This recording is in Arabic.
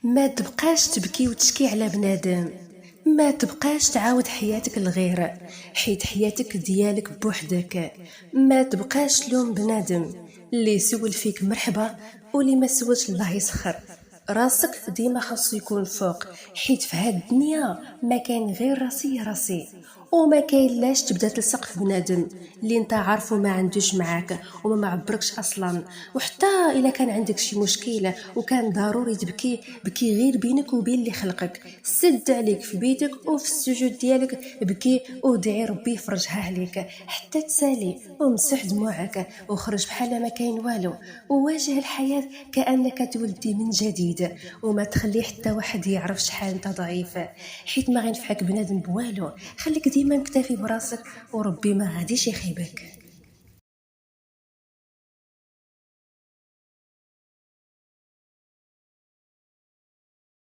ما تبقاش تبكي وتشكي على بنادم، ما تبقاش تعاود حياتك لغير، حيت حياتك ديالك بوحدك. ما تبقاش لوم بنادم اللي سول فيك مرحبا واللي ما سولش الله يسخر. راسك ديما خاصو يكون فوق، حيت في هاد الدنيا ما كاين غير راسي. وما كاين لاش تبدا تلصق في بنادم اللي انت عارفه ما عندوش معاك وما معبركش اصلا. وحتى الا كان عندك شي مشكله وكان ضروري تبكي، بكي غير بينك وبين اللي خلقك، سد عليك في بيتك وفي السجود ديالك بكي ودعي ربي يفرجها عليك حتى تسالي، ومسح دموعك وخرج بحال ما كاين والو، وواجه الحياه كانك تولدي من جديد. وما تخلي حتى واحد يعرف شحال انت ضعيف، حيت ما غينفعك بنادم بوالو. خليك ديما مكتفي براسك وربي ما غاديش يخيبك.